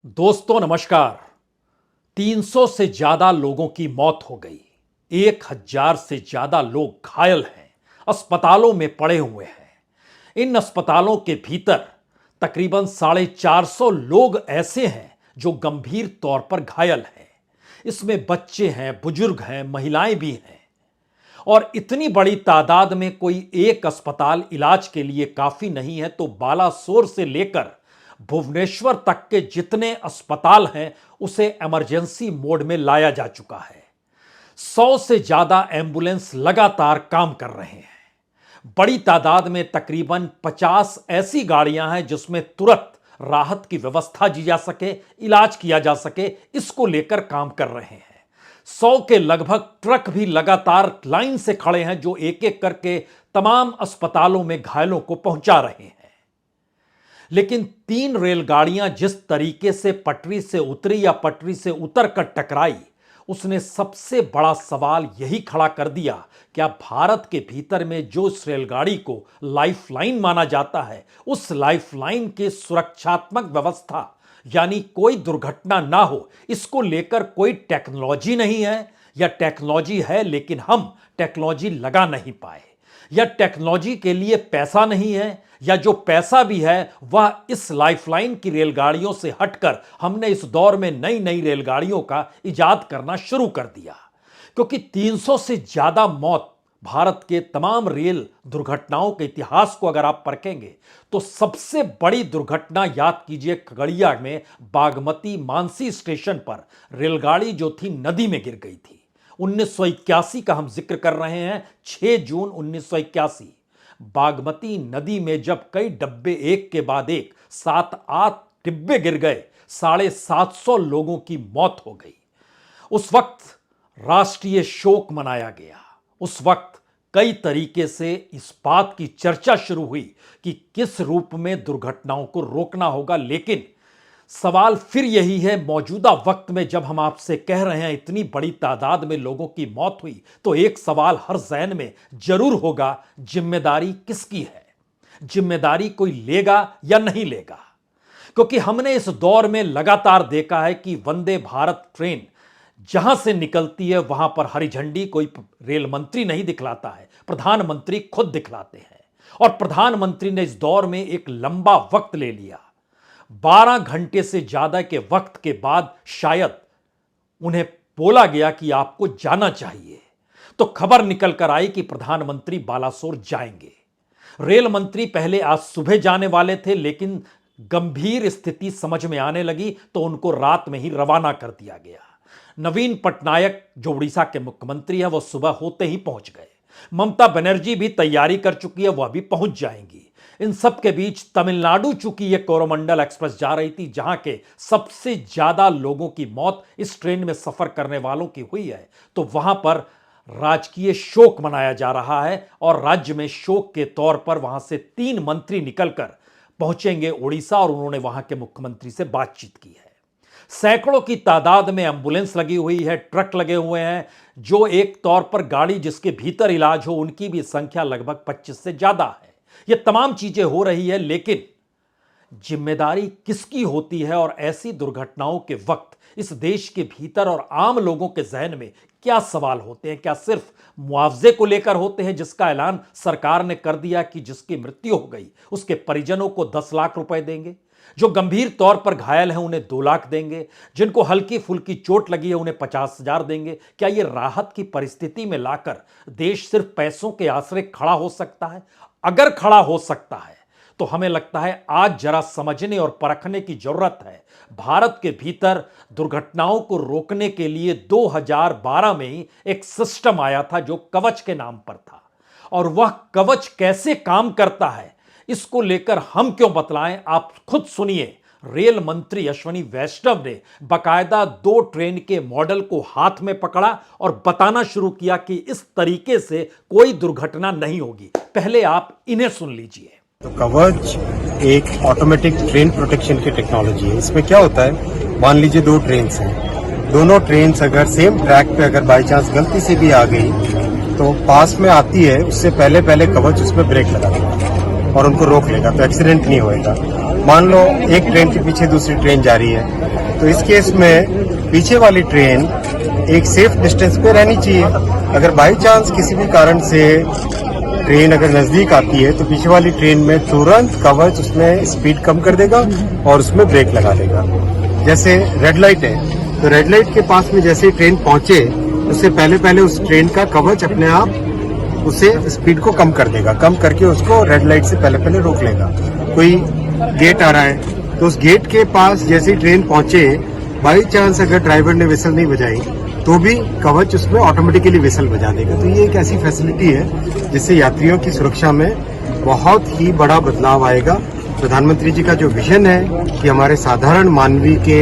दोस्तों नमस्कार। 300 से ज्यादा लोगों की मौत हो गई, 1000 से ज्यादा लोग घायल हैं, अस्पतालों में पड़े हुए हैं। इन अस्पतालों के भीतर तकरीबन 450 लोग ऐसे हैं जो गंभीर तौर पर घायल हैं। इसमें बच्चे हैं, बुजुर्ग हैं, महिलाएं भी हैं। और इतनी बड़ी तादाद में कोई एक अस्पताल इलाज के लिए काफी नहीं है, तो बालासोर से लेकर भुवनेश्वर तक के जितने अस्पताल हैं उसे इमरजेंसी मोड में लाया जा चुका है। 100 से ज्यादा एम्बुलेंस लगातार काम कर रहे हैं। बड़ी तादाद में तकरीबन 50 ऐसी गाड़ियां हैं जिसमें तुरंत राहत की व्यवस्था की जा सके, इलाज किया जा सके, इसको लेकर काम कर रहे हैं। 100 के लगभग ट्रक भी लगातार लाइन से खड़े हैं जो एक एक करके तमाम अस्पतालों में घायलों को पहुंचा रहे हैं। लेकिन 3 रेलगाड़ियां जिस तरीके से पटरी से उतरी या पटरी से उतरकर टकराई, उसने सबसे बड़ा सवाल यही खड़ा कर दिया, क्या भारत के भीतर में जो इस रेलगाड़ी को लाइफलाइन माना जाता है, उस लाइफलाइन के सुरक्षात्मक व्यवस्था यानी कोई दुर्घटना ना हो, इसको लेकर कोई टेक्नोलॉजी नहीं है, या टेक्नोलॉजी है लेकिन हम टेक्नोलॉजी लगा नहीं पाए, या टेक्नोलॉजी के लिए पैसा नहीं है, या जो पैसा भी है वह इस लाइफलाइन की रेलगाड़ियों से हटकर हमने इस दौर में नई नई रेलगाड़ियों का इजाद करना शुरू कर दिया। क्योंकि 300 से ज्यादा मौत भारत के तमाम रेल दुर्घटनाओं के इतिहास को अगर आप परखेंगे तो सबसे बड़ी दुर्घटना याद कीजिए, खगड़िया में बागमती मानसी स्टेशन पर रेलगाड़ी जो थी नदी में गिर गई थी। 1981 का हम जिक्र कर रहे हैं, 6 जून 1981। बागमती नदी में जब कई डब्बे एक के बाद एक 7-8 डिब्बे गिर गए, 750 लोगों की मौत हो गई। उस वक्त राष्ट्रीय शोक मनाया गया। उस वक्त कई तरीके से इस बात की चर्चा शुरू हुई कि किस रूप में दुर्घटनाओं को रोकना होगा। लेकिन सवाल फिर यही है, मौजूदा वक्त में जब हम आपसे कह रहे हैं इतनी बड़ी तादाद में लोगों की मौत हुई, तो एक सवाल हर ज़हन में जरूर होगा, जिम्मेदारी किसकी है? जिम्मेदारी कोई लेगा या नहीं लेगा? क्योंकि हमने इस दौर में लगातार देखा है कि वंदे भारत ट्रेन जहां से निकलती है वहां पर हरी झंडी कोई रेल मंत्री नहीं दिखलाता है, प्रधानमंत्री खुद दिखलाते हैं। और प्रधानमंत्री ने इस दौर में एक लंबा वक्त ले लिया। 12 घंटे से ज्यादा के वक्त के बाद शायद उन्हें बोला गया कि आपको जाना चाहिए, तो खबर निकल कर आई कि प्रधानमंत्री बालासोर जाएंगे। रेल मंत्री पहले आज सुबह जाने वाले थे, लेकिन गंभीर स्थिति समझ में आने लगी तो उनको रात में ही रवाना कर दिया गया। नवीन पटनायक जो उड़ीसा के मुख्यमंत्री हैं, वो सुबह होते ही पहुंच गए। ममता बनर्जी भी तैयारी कर चुकी है, वह भी पहुंच जाएंगी। इन सब के बीच तमिलनाडु चूंकि यह कोरोमंडल एक्सप्रेस जा रही थी, जहां के सबसे ज्यादा लोगों की मौत इस ट्रेन में सफर करने वालों की हुई है, तो वहां पर राजकीय शोक मनाया जा रहा है। और राज्य में शोक के तौर पर वहां से 3 मंत्री निकलकर पहुंचेंगे उड़ीसा और उन्होंने वहां के मुख्यमंत्री से बातचीत की है। सैकड़ों की तादाद में एम्बुलेंस लगी हुई है, ट्रक लगे हुए हैं। जो एक तौर पर गाड़ी जिसके भीतर इलाज हो, उनकी भी संख्या लगभग 25 से ज्यादा है। ये तमाम चीजें हो रही है, लेकिन जिम्मेदारी किसकी होती है? और ऐसी दुर्घटनाओं के वक्त इस देश के भीतर और आम लोगों के जहन में क्या सवाल होते हैं? क्या सिर्फ मुआवजे को लेकर होते हैं, जिसका ऐलान सरकार ने कर दिया कि जिसकी मृत्यु हो गई उसके परिजनों को 10 लाख रुपए देंगे, जो गंभीर तौर पर घायल हैं उन्हें 2 लाख देंगे, जिनको हल्की फुल्की चोट लगी है उन्हें 50,000 देंगे? क्या यह राहत की परिस्थिति में लाकर देश सिर्फ पैसों के आश्रय खड़ा हो सकता है? अगर खड़ा हो सकता है तो हमें लगता है आज जरा समझने और परखने की जरूरत है। भारत के भीतर दुर्घटनाओं को रोकने के लिए 2012 में ही एक सिस्टम आया था जो कवच के नाम पर था, और वह कवच कैसे काम करता है इसको लेकर हम क्यों बतलाएं, आप खुद सुनिए। रेल मंत्री अश्विनी वैष्णव ने बकायदा 2 ट्रेन के मॉडल को हाथ में पकड़ा और बताना शुरू किया कि इस तरीके से कोई दुर्घटना नहीं होगी। पहले आप इन्हें सुन लीजिए। तो कवच एक ऑटोमेटिक ट्रेन प्रोटेक्शन की टेक्नोलॉजी है। इसमें क्या होता है, मान लीजिए 2 ट्रेन्स हैं, दोनों ट्रेन्स अगर सेम ट्रैक पे अगर बाई चांस गलती से भी आ गई तो पास में आती है, उससे पहले कवच उसमें ब्रेक लगा देगा और उनको रोक लेगा, तो एक्सीडेंट नहीं होएगा। मान लो एक ट्रेन के पीछे दूसरी ट्रेन जा रही है, तो इस केस में पीछे वाली ट्रेन एक सेफ डिस्टेंस पे रहनी चाहिए। अगर बाई चांस किसी भी कारण से ट्रेन अगर नजदीक आती है तो पीछे वाली ट्रेन में तुरंत कवच उसमें स्पीड कम कर देगा और उसमें ब्रेक लगा देगा। जैसे रेड लाइट है, तो रेड लाइट के पास में जैसे ही ट्रेन पहुंचे उससे पहले पहले उस ट्रेन का कवच अपने आप उसे स्पीड को कम कर देगा, कम करके उसको रेड लाइट से पहले पहले रोक लेगा। कोई गेट आ रहा है तो उस गेट के पास जैसे ही ट्रेन पहुंचे, बाई चांस अगर ड्राइवर ने विसल नहीं बजाई तो भी कवच उसमें ऑटोमेटिकली विसल बजा देगा। तो ये एक ऐसी फैसिलिटी है जिससे यात्रियों की सुरक्षा में बहुत ही बड़ा बदलाव आएगा। प्रधानमंत्री जी का जो विजन है कि हमारे साधारण मानवी के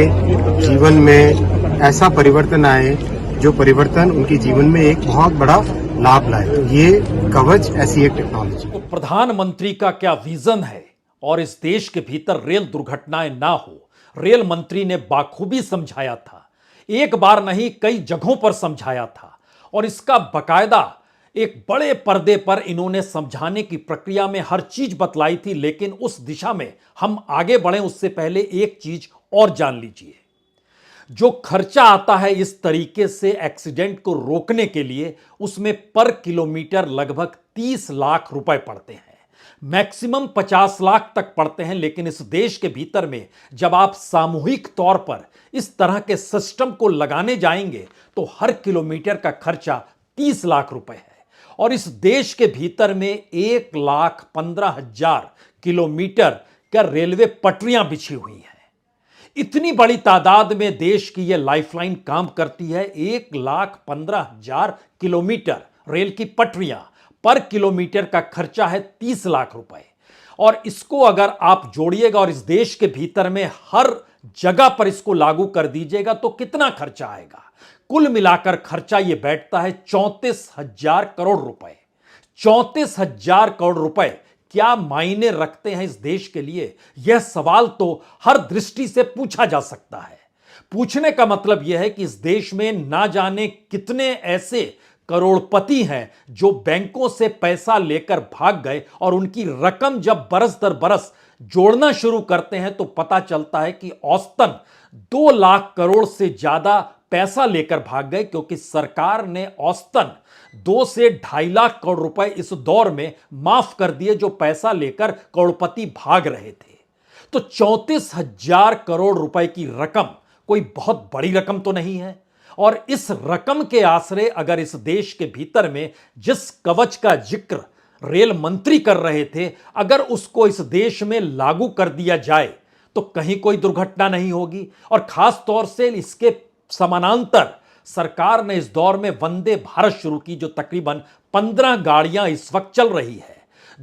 जीवन में ऐसा परिवर्तन आए जो परिवर्तन उनके जीवन में एक बहुत बड़ा लाभ लाए, तो ये कवच ऐसी एक टेक्नोलॉजी। तो प्रधानमंत्री का क्या विजन है और इस देश के भीतर रेल दुर्घटनाएं ना हो, रेल मंत्री ने बाखूबी समझाया था। एक बार नहीं कई जगहों पर समझाया था और इसका बकायदा एक बड़े पर्दे पर इन्होंने समझाने की प्रक्रिया में हर चीज बतलाई थी। लेकिन उस दिशा में हम आगे बढ़ें उससे पहले एक चीज और जान लीजिए। जो खर्चा आता है इस तरीके से एक्सीडेंट को रोकने के लिए, उसमें पर किलोमीटर लगभग 30 लाख रुपए पड़ते हैं, मैक्सिमम 50 लाख तक पड़ते हैं। लेकिन इस देश के भीतर में जब आप सामूहिक तौर पर इस तरह के सिस्टम को लगाने जाएंगे तो हर किलोमीटर का खर्चा 30 लाख रुपए है। और इस देश के भीतर में 1,15,000 किलोमीटर का रेलवे पटरियां बिछी हुई हैं। इतनी बड़ी तादाद में देश की यह लाइफलाइन काम करती है। 1,15,000 किलोमीटर रेल की पटरियां, पर किलोमीटर का खर्चा है 30 लाख रुपए। और इसको अगर आप जोड़िएगा और इस देश के भीतर में हर जगह पर इसको लागू कर दीजिएगा तो कितना खर्चा आएगा? कुल मिलाकर खर्चा यह बैठता है 34,000 करोड़ रुपए। 34,000 करोड़ रुपए क्या मायने रखते हैं इस देश के लिए? यह सवाल तो हर दृष्टि से पूछा जा सकता है। पूछने का मतलब यह है कि इस देश में ना जाने कितने ऐसे करोड़पति हैं जो बैंकों से पैसा लेकर भाग गए और उनकी रकम जब बरस दर बरस जोड़ना शुरू करते हैं तो पता चलता है कि औसतन 2 लाख करोड़ से ज्यादा पैसा लेकर भाग गए, क्योंकि सरकार ने औसतन 2 से 2.5 लाख करोड़ रुपए इस दौर में माफ कर दिए जो पैसा लेकर करोड़पति भाग रहे थे। तो 34,000 करोड़ रुपए की रकम कोई बहुत बड़ी रकम तो नहीं है। और इस रकम के आसरे अगर इस देश के भीतर में जिस कवच का जिक्र रेल मंत्री कर रहे थे, अगर उसको इस देश में लागू कर दिया जाए तो कहीं कोई दुर्घटना नहीं होगी। और खास तौर से इसके समानांतर सरकार ने इस दौर में वंदे भारत शुरू की, जो तकरीबन 15 गाड़ियां इस वक्त चल रही है।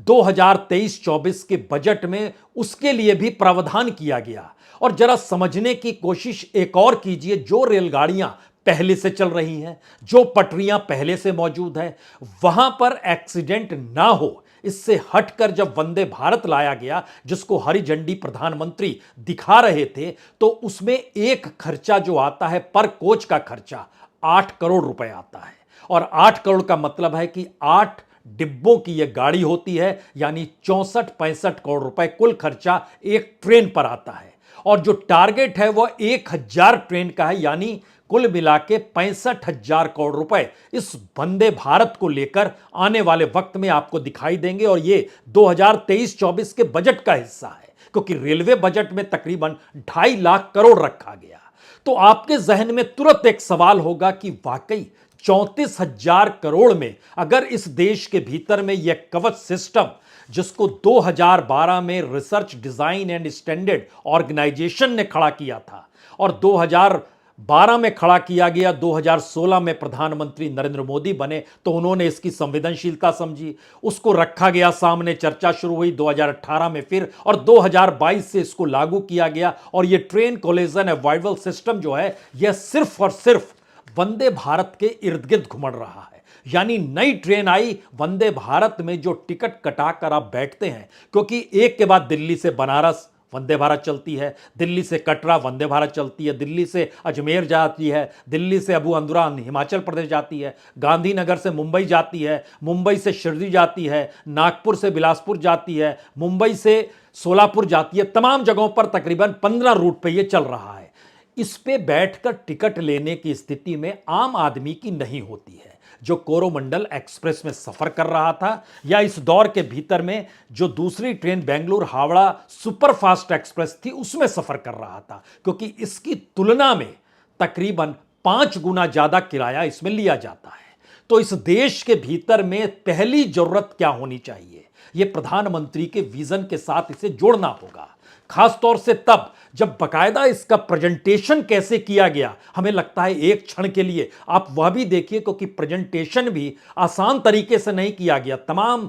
2023-24 के बजट में उसके लिए भी प्रावधान किया गया। और जरा समझने की कोशिश एक और कीजिए, जो रेलगाड़ियां पहले से चल रही हैं, जो पटरियां पहले से मौजूद है, वहां पर एक्सीडेंट ना हो, इससे हटकर जब वंदे भारत लाया गया जिसको हरी झंडी प्रधानमंत्री दिखा रहे थे, तो उसमें एक खर्चा जो आता है पर कोच का खर्चा 8 करोड़ रुपए आता है। और 8 करोड़ का मतलब है कि 8 डिब्बों की यह गाड़ी होती है, यानी 64-65 करोड़ रुपए कुल खर्चा एक ट्रेन पर आता है। और जो टारगेट है वह 1,000 ट्रेन का है, यानी कुल मिला के 65,000 करोड़ रुपए इस वंदे भारत को लेकर आने वाले वक्त में आपको दिखाई देंगे। और ये 2023-24 के बजट का हिस्सा है, क्योंकि रेलवे बजट में तकरीबन 2.5 लाख करोड़ रखा गया। तो आपके जहन में तुरंत एक सवाल होगा कि वाकई 34,000 करोड़ में अगर इस देश के भीतर में यह कवच सिस्टम, जिसको 2012 में research design and standard organisation ने खड़ा किया था और 2012 में खड़ा किया गया, 2016 में प्रधानमंत्री नरेंद्र मोदी बने तो उन्होंने इसकी संवेदनशीलता समझी, उसको रखा गया सामने, चर्चा शुरू हुई 2018 में फिर, और 2022 से इसको लागू किया गया। और ये ट्रेन कोलिजन अवॉइडल सिस्टम जो है, यह सिर्फ और सिर्फ वंदे भारत के इर्द गिर्द घुमड़ रहा है। यानी नई ट्रेन आई वंदे भारत में, जो टिकट कटाकर आप बैठते हैं, क्योंकि एक के बाद दिल्ली से बनारस, वंदे भारत चलती है, दिल्ली से कटरा वंदे भारत चलती है, दिल्ली से अजमेर जाती है, दिल्ली से अबू अंदुरान हिमाचल प्रदेश जाती है, गांधीनगर से मुंबई जाती है, मुंबई से शिरडी जाती है, नागपुर से बिलासपुर जाती है, मुंबई से सोलापुर जाती है। तमाम जगहों पर तकरीबन 15 रूट पे ये चल रहा है। इस पे बैठकर टिकट लेने की स्थिति में आम आदमी की नहीं होती है, जो कोरोमंडल एक्सप्रेस में सफर कर रहा था या इस दौर के भीतर में जो दूसरी train Bengaluru Howrah superfast express थी उसमें सफर कर रहा था, क्योंकि इसकी तुलना में तकरीबन 5 गुना ज्यादा किराया इसमें लिया जाता है। तो इस देश के भीतर में पहली जरूरत क्या होनी चाहिए, यह प्रधानमंत्री के विजन के साथ इसे जोड़ना होगा, खासतौर से तब जब बकायदा इसका प्रेजेंटेशन कैसे किया गया। हमें लगता है एक क्षण के लिए आप वह भी देखिए, क्योंकि प्रेजेंटेशन भी आसान तरीके से नहीं किया गया। तमाम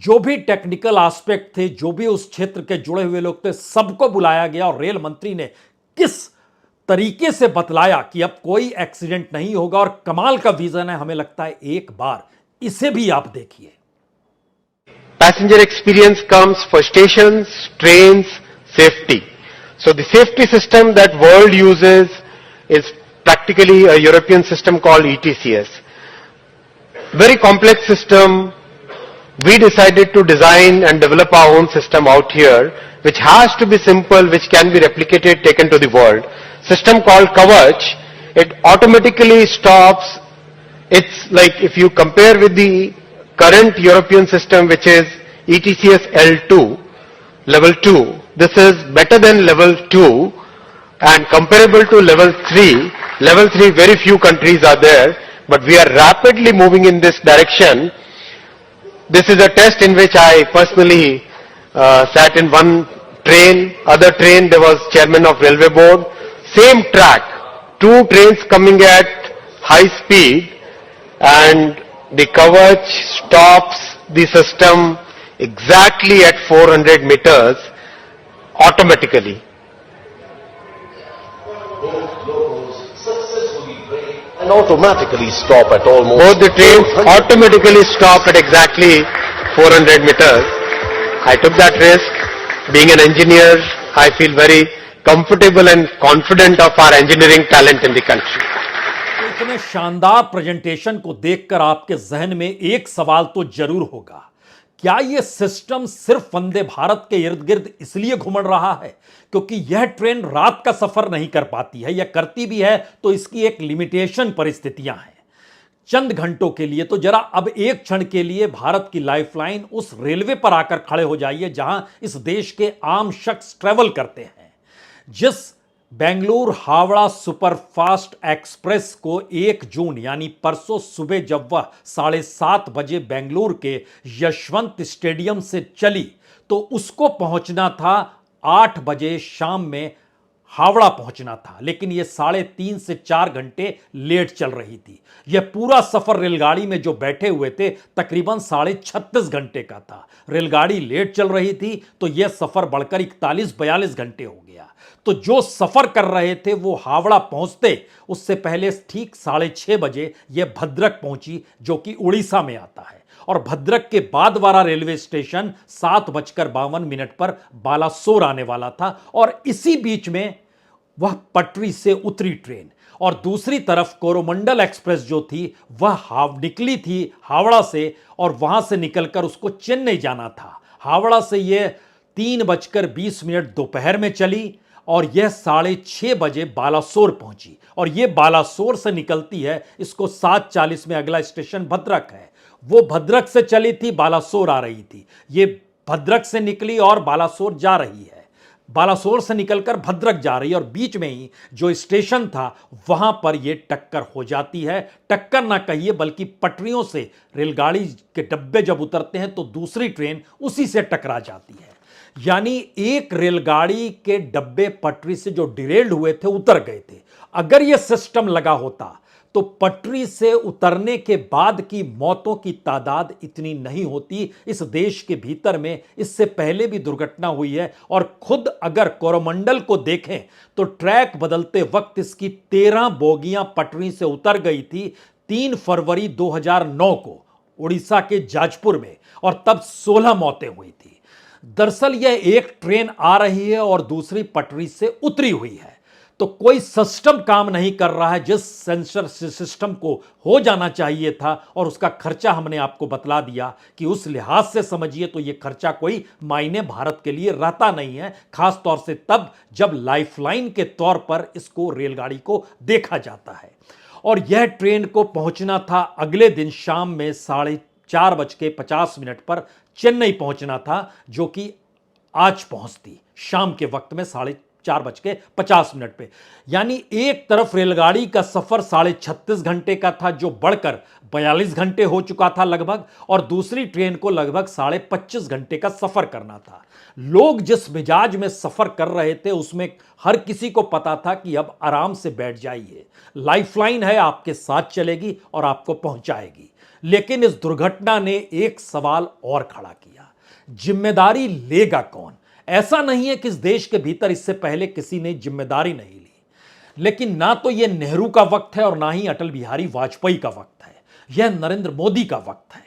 जो भी टेक्निकल एस्पेक्ट थे, जो भी उस क्षेत्र के जुड़े हुए लोग थे, सबको बुलाया गया और रेल मंत्री ने किस तरीके से बतलाया कि अब कोई एक्सीडेंट नहीं होगा और कमाल का विजन है। हमें लगता है एक बार इसे भी आप देखिए। Passenger experience comes for stations, trains, safety. So the safety system that world uses is practically a European system called ETCS. Very complex system. We decided to design and develop our own system out here, which has to be simple, which can be replicated, taken to the world. System called Kavach. It automatically stops. It's like if you compare with the current European system, which is ETCS L2, level 2. This is better than level 2 and comparable to level 3. Level 3, very few countries are there, but we are rapidly moving in this direction. This is a test in which I personally sat in one train. Other train, there was chairman of railway board. Same track, 2 trains coming at high speed, and the Kavach stops the system exactly at 400 meters automatically. And automatically stop at almost... Both the trains automatically stop at exactly 400 meters. I took that risk. Being an engineer, I feel very comfortable and confident of our engineering talent in the country. इतने शानदार presentation को देखकर आपके जहन में एक सवाल तो जरूर होगा, क्या यह सिस्टम सिर्फ वंदे भारत के इर्द गिर्द इसलिए घूमड़ रहा है क्योंकि यह ट्रेन रात का सफर नहीं कर पाती है, या करती भी है तो इसकी एक लिमिटेशन परिस्थितियां हैं चंद घंटों के लिए। तो जरा अब एक क्षण के लिए भारत की लाइफलाइन उस रेलवे पर आकर खड़े हो जाइए जहां इस देश के आम शख्स ट्रेवल करते हैं। जिस बेंगलुरु हावड़ा सुपरफास्ट एक्सप्रेस को 1 जून यानी परसों सुबह जब वह 7:30 बजे बेंगलुरु के यशवंत स्टेडियम से चली तो उसको पहुंचना था 8 बजे शाम में हावड़ा पहुंचना था, लेकिन यह 3.5 से 4 घंटे लेट चल रही थी। यह पूरा सफर रेलगाड़ी में जो बैठे हुए थे तकरीबन 36.5 घंटे का था। रेलगाड़ी लेट चल रही थी तो यह सफर बढ़कर 41-42 घंटे हो गया। तो जो सफर कर रहे थे वो हावड़ा पहुंचते उससे पहले ठीक 6:30 बजे यह भद्रक पहुंची, जो कि उड़ीसा में आता है, और भद्रक के बाद वाला रेलवे स्टेशन 7:52 पर बालासोर आने वाला था। और इसी बीच में वह पटरी से उतरी ट्रेन, और दूसरी तरफ कोरोमंडल एक्सप्रेस जो थी वह निकली थी हावड़ा से, और वहां से निकलकर उसको चेन्नई जाना था। हावड़ा से यह 3:20 दोपहर में चली और यह 6:30 बजे बालासोर पहुंची, और यह बालासोर से निकलती है। इसको 7:40 में अगला स्टेशन भद्रक है। वो भद्रक से चली थी, बालासोर आ रही थी। ये भद्रक से निकली और बालासोर जा रही है, बालासोर से निकलकर भद्रक जा रही है, और बीच में ही जो स्टेशन था वहां पर यह टक्कर हो जाती है। टक्कर ना कहिए बल्कि पटरियों से रेलगाड़ी के डब्बे जब उतरते हैं तो दूसरी ट्रेन उसी से टकरा जाती है। यानी एक रेलगाड़ी के डब्बे पटरी से जो डिरेल्ड हुए थे उतर गए थे। अगर यह सिस्टम लगा होता तो पटरी से उतरने के बाद की मौतों की तादाद इतनी नहीं होती। इस देश के भीतर में इससे पहले भी दुर्घटना हुई है, और खुद अगर कोरोमंडल को देखें तो ट्रैक बदलते वक्त इसकी 13 बोगियां पटरी से उतर गई थी 3 फरवरी 2009 को उड़ीसा के जाजपुर में, और तब 16 मौतें हुई थी। दरअसल यह एक ट्रेन आ रही है और दूसरी पटरी से उतरी हुई है, तो कोई सिस्टम काम नहीं कर रहा है जिस सेंसर सिस्टम को हो जाना चाहिए था, और उसका खर्चा हमने आपको बतला दिया कि उस लिहाज से समझिए तो यह खर्चा कोई मायने भारत के लिए रहता नहीं है, खास तौर से तब जब लाइफलाइन के तौर पर इसको रेलगाड़ी को देखा जाता है। और यह ट्रेन को पहुंचना था अगले दिन शाम में 4:50 पर चेन्नई पहुंचना था, जो कि आज पहुंचती शाम के वक्त में 4:50 पे। यानी एक तरफ रेलगाड़ी का सफर 36.5 घंटे का था, जो बढ़कर 42 घंटे हो चुका था लगभग, और दूसरी ट्रेन को लगभग 25.5 घंटे का सफर करना था। लोग जिस मिजाज में सफर कर रहे थे उसमें हर किसी को पता था कि अब आराम से बैठ जाइए, लाइफलाइन है, आपके साथ चलेगी और आपको पहुंचाएगी। लेकिन इस दुर्घटना ने एक सवाल और खड़ा किया, जिम्मेदारी लेगा कौन? ऐसा नहीं है कि इस देश के भीतर इससे पहले किसी ने जिम्मेदारी नहीं ली, लेकिन ना तो यह नेहरू का वक्त है और ना ही अटल बिहारी वाजपेयी का वक्त है, यह नरेंद्र मोदी का वक्त है।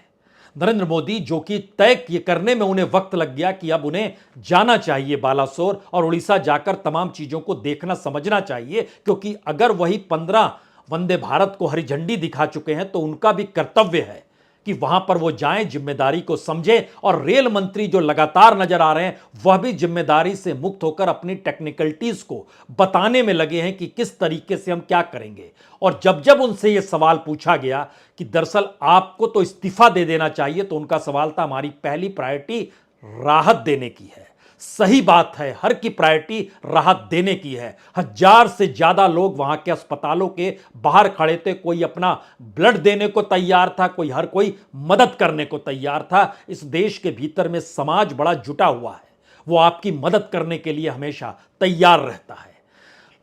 नरेंद्र मोदी, जो कि तय ये करने में उन्हें वक्त लग गया कि अब उन्हें जाना चाहिए बालासोर और उड़ीसा जाकर तमाम चीजों को देखना समझना चाहिए, क्योंकि अगर वही 15 वंदे भारत को हरी झंडी दिखा चुके हैं तो उनका भी कर्तव्य है कि वहां पर वो जाएं, जिम्मेदारी को समझें। और रेल मंत्री जो लगातार नजर आ रहे हैं वह भी जिम्मेदारी से मुक्त होकर अपनी टेक्निकलिटीज को बताने में लगे हैं कि किस तरीके से हम क्या करेंगे। और जब जब उनसे यह सवाल पूछा गया कि दरअसल आपको तो इस्तीफा दे देना चाहिए, तो उनका सवाल था हमारी पहली प्रायोरिटी राहत देने की है। सही बात है, हर की प्रायोरिटी राहत देने की है। 1000 से ज्यादा लोग वहां के अस्पतालों के बाहर खड़े थे, कोई अपना ब्लड देने को तैयार था, हर कोई मदद करने को तैयार था। इस देश के भीतर में समाज बड़ा जुटा हुआ है, वो आपकी मदद करने के लिए हमेशा तैयार रहता है।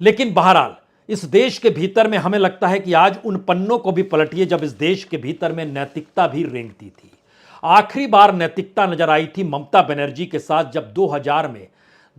लेकिन बहरहाल इस देश के भीतर में हमें लगता है कि आज उन पन्नों को भी पलटिए जब इस देश के भीतर में नैतिकता भी रेंगती थी। आखिरी बार नैतिकता नजर आई थी ममता बनर्जी के साथ, जब 2000 में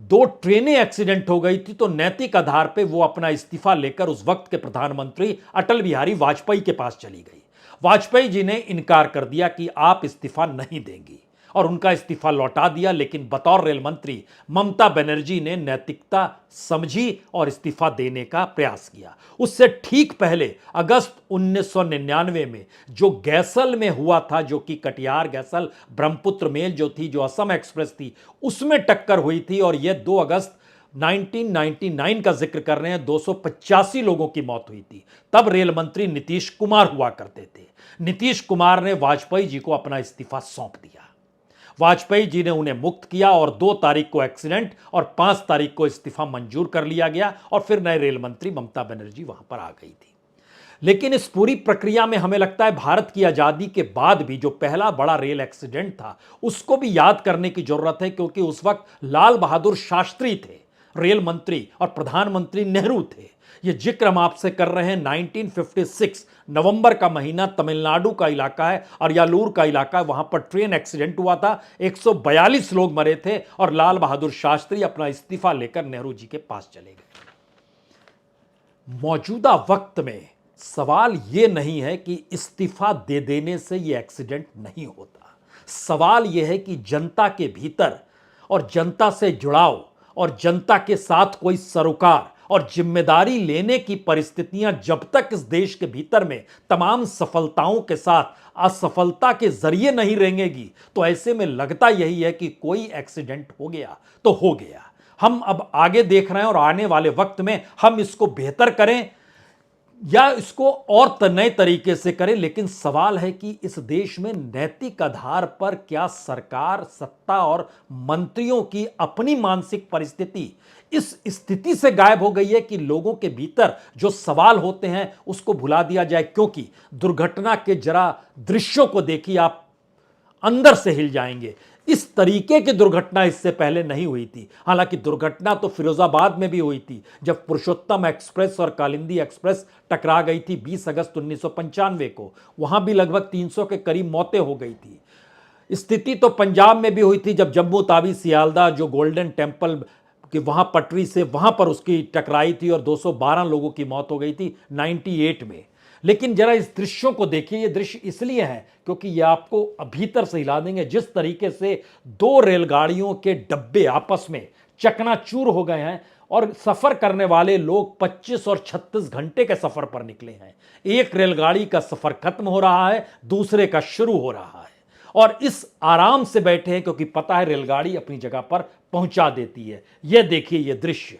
2 ट्रेनें एक्सीडेंट हो गई थी, तो नैतिक आधार पे वो अपना इस्तीफा लेकर उस वक्त के प्रधानमंत्री अटल बिहारी वाजपेयी के पास चली गई। वाजपेयी जी ने इनकार कर दिया कि आप इस्तीफा नहीं देंगी, और उनका इस्तीफा लौटा दिया। लेकिन बतौर रेल मंत्री ममता बनर्जी ने नैतिकता समझी और इस्तीफा देने का प्रयास किया। उससे ठीक पहले अगस्त 1999 में जो गैसल में हुआ था, जो कि कटिहार गैसल ब्रह्मपुत्र मेल जो थी, जो असम एक्सप्रेस थी, उसमें टक्कर हुई थी। और यह 2 अगस्त 1999 का जिक्र कर रहे हैं, 285 लोगों की मौत हुई थी। तब रेल मंत्री नीतीश कुमार हुआ करते थे। नीतीश कुमार ने वाजपेयी जी को अपना इस्तीफा सौंप दिया। वाजपेयी जी ने उन्हें मुक्त किया और 2 तारीख को एक्सीडेंट और 5 तारीख को इस्तीफा मंजूर कर लिया गया, और फिर नए रेल मंत्री ममता बनर्जी वहां पर आ गई थी। लेकिन इस पूरी प्रक्रिया में हमें लगता है भारत की आजादी के बाद भी जो पहला बड़ा रेल एक्सीडेंट था उसको भी याद करने की जरूरत है, क्योंकि उस वक्त लाल बहादुर शास्त्री थे रेल मंत्री और प्रधानमंत्री नेहरू थे। यह जिक्र हम आपसे कर रहे हैं 1956 नवंबर का महीना, तमिलनाडु का इलाका है, अरियालूर का इलाका है, वहां पर ट्रेन एक्सीडेंट हुआ था, 142 लोग मरे थे, और लाल बहादुर शास्त्री अपना इस्तीफा लेकर नेहरू जी के पास चले गए। मौजूदा वक्त में सवाल यह नहीं है कि इस्तीफा दे देने से यह एक्सीडेंट नहीं होता। सवाल यह है कि जनता के भीतर और जनता से जुड़ाव और जनता के साथ कोई सरोकार और जिम्मेदारी लेने की परिस्थितियां जब तक इस देश के भीतर में तमाम सफलताओं के साथ असफलता के जरिए नहीं रेंगेगी, तो ऐसे में लगता यही है कि कोई एक्सीडेंट हो गया तो हो गया। हम अब आगे देख रहे हैं और आने वाले वक्त में हम इसको बेहतर करें या इसको और नए तरीके से करें। लेकिन सवाल है कि इस देश में नैतिक आधार पर क्या सरकार, सत्ता और मंत्रियों की अपनी मानसिक परिस्थिति इस स्थिति से गायब हो गई है कि लोगों के भीतर जो सवाल होते हैं उसको भुला दिया जाए। क्योंकि दुर्घटना के जरा दृश्यों को देखिए, आप अंदर से हिल जाएंगे। इस तरीके की दुर्घटना इससे पहले नहीं हुई थी। हालांकि दुर्घटना तो फिरोजाबाद में भी हुई थी, जब पुरुषोत्तम एक्सप्रेस और कालिंदी एक्सप्रेस टकरा गई थी 20 अगस्त 1995 को। वहां भी लगभग 300 के करीब मौतें हो गई थी। स्थिति तो पंजाब में भी हुई थी, जब जम्मू तावी सियालदा जो गोल्डन टेम्पल कि वहां पटरी से वहां पर उसकी टकराई थी और 212 लोगों की मौत हो गई थी 98 में। लेकिन जरा इस दृश्यों को देखिए, ये दृश्य इसलिए हैं क्योंकि ये आपको भीतर से हिला देंगे। जिस तरीके से दो रेलगाड़ियों के डब्बे आपस में चकनाचूर हो गए हैं और सफर करने वाले लोग 25 और 36 घंटे के सफर पर निकले हैं। एक रेलगाड़ी का सफर खत्म हो रहा है, दूसरे का शुरू हो रहा है, और इस आराम से बैठे हैं क्योंकि पता है रेलगाड़ी अपनी जगह पर पहुंचा देती है। यह देखिए, यह दृश्य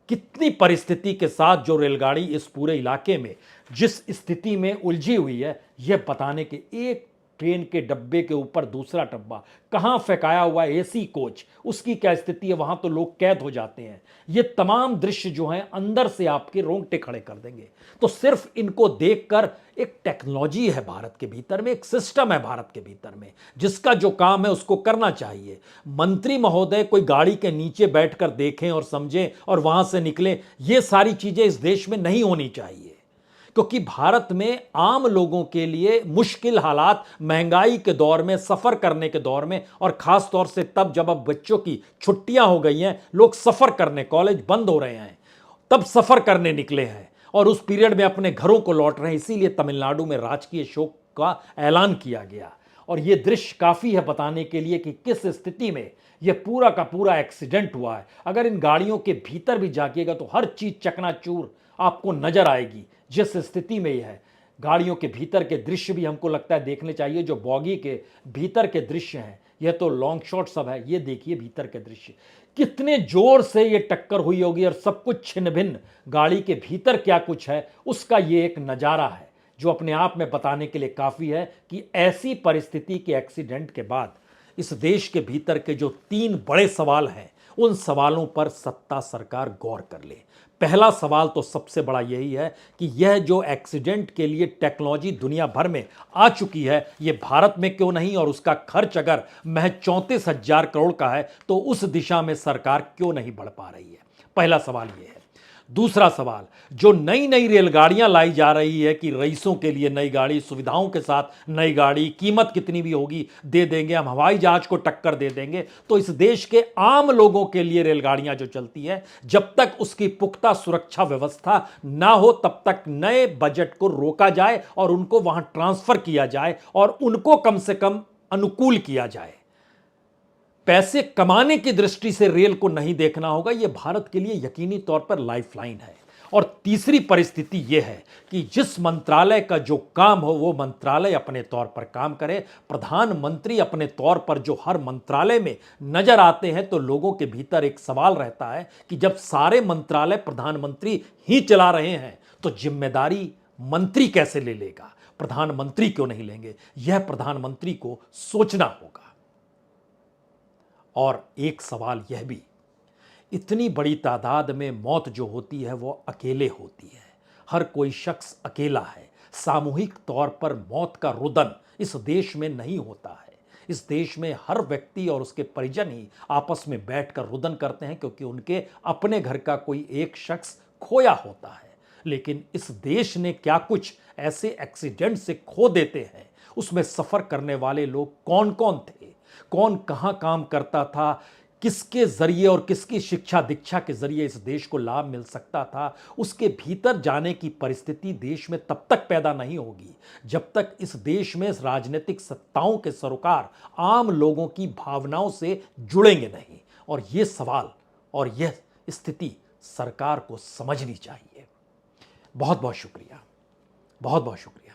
कितनी परिस्थिति के साथ जो रेलगाड़ी इस पूरे इलाके में जिस स्थिति में उलझी हुई है, यह बताने के एक ट्रेन के डब्बे के ऊपर दूसरा डब्बा कहां फेंकाया हुआ है, एसी कोच, उसकी क्या स्थिति है, वहां तो लोग कैद हो जाते हैं। ये तमाम दृश्य जो हैं अंदर से आपके रोंगटे खड़े कर देंगे। तो सिर्फ इनको देखकर, एक टेक्नोलॉजी है भारत के भीतर में, एक सिस्टम है भारत के भीतर में, जिसका जो काम है उसको करना चाहिए। मंत्री महोदय कोई गाड़ी के नीचे बैठकर देखें और समझें और वहां से निकलें, ये सारी चीजें इस देश में नहीं होनी चाहिए, क्योंकि भारत में आम लोगों के लिए मुश्किल हालात, महंगाई के दौर में, सफर करने के दौर में, और खास तौर से तब जब अब बच्चों की छुट्टियां हो गई हैं, लोग सफर करने, कॉलेज बंद हो रहे हैं, तब सफर करने निकले हैं और उस पीरियड में अपने घरों को लौट रहे हैं। इसीलिए तमिलनाडु में राजकीय शोक का ऐलान किया गया। और यह दृश्य काफी है बताने के लिए कि किस स्थिति में यह पूरा का पूरा एक्सीडेंट हुआ है। अगर इन गाड़ियों के भीतर भी जागिएगा तो हर चीज चकनाचूर आपको नजर आएगी जिस स्थिति में यह है। गाड़ियों के भीतर के दृश्य भी हमको लगता है देखने चाहिए, जो बॉगी के भीतर के दृश्य हैं। यह तो लॉन्ग शॉट सब है, ये देखिए भीतर के दृश्य, कितने जोर से ये टक्कर हुई होगी और सब कुछ छिन्न भिन्न। गाड़ी के भीतर क्या कुछ है उसका ये एक नज़ारा है जो अपने आप में बताने के लिए काफ़ी है कि ऐसी परिस्थिति के एक्सीडेंट के बाद इस देश के भीतर के जो 3 बड़े सवाल हैं, उन सवालों पर सत्ता सरकार गौर कर ले। पहला सवाल तो सबसे बड़ा यही है कि यह जो एक्सीडेंट के लिए टेक्नोलॉजी दुनिया भर में आ चुकी है, यह भारत में क्यों नहीं, और उसका खर्च अगर महज 34,000 करोड़ का है तो उस दिशा में सरकार क्यों नहीं बढ़ पा रही है। पहला सवाल यह है। दूसरा सवाल, जो नई नई रेलगाड़ियां लाई जा रही है कि रईसों के लिए नई गाड़ी, सुविधाओं के साथ नई गाड़ी, कीमत कितनी भी होगी दे देंगे, हम हवाई जहाज को टक्कर दे देंगे, तो इस देश के आम लोगों के लिए रेलगाड़ियां जो चलती हैं, जब तक उसकी पुख्ता सुरक्षा व्यवस्था ना हो तब तक नए बजट को रोका जाए और उनको वहां ट्रांसफर किया जाए और उनको कम से कम अनुकूल किया जाए। पैसे कमाने की दृष्टि से रेल को नहीं देखना होगा, यह भारत के लिए यकीनी तौर पर लाइफलाइन है। और तीसरी परिस्थिति यह है कि जिस मंत्रालय का जो काम हो वो मंत्रालय अपने तौर पर काम करे। प्रधानमंत्री अपने तौर पर जो हर मंत्रालय में नजर आते हैं, तो लोगों के भीतर एक सवाल रहता है कि जब सारे मंत्रालय प्रधानमंत्री ही चला रहे हैं तो जिम्मेदारी मंत्री कैसे ले लेगा, प्रधानमंत्री क्यों नहीं लेंगे? यह प्रधानमंत्री को सोचना होगा। और एक सवाल यह भी, इतनी बड़ी तादाद में मौत जो होती है वो अकेले होती है, हर कोई शख्स अकेला है। सामूहिक तौर पर मौत का रुदन इस देश में नहीं होता है। इस देश में हर व्यक्ति और उसके परिजन ही आपस में बैठकर रुदन करते हैं क्योंकि उनके अपने घर का कोई एक शख्स खोया होता है। लेकिन इस देश ने क्या कुछ ऐसे एक्सीडेंट से खो देते हैं, उसमें सफर करने वाले लोग कौन कौन थे, कौन कहां काम करता था, किसके जरिए और किसकी शिक्षा दीक्षा के जरिए इस देश को लाभ मिल सकता था, उसके भीतर जाने की परिस्थिति देश में तब तक पैदा नहीं होगी जब तक इस देश में राजनीतिक सत्ताओं के सरोकार आम लोगों की भावनाओं से जुड़ेंगे नहीं। और ये सवाल और यह स्थिति सरकार को समझनी चाहिए। बहुत बहुत शुक्रिया, बहुत बहुत शुक्रिया।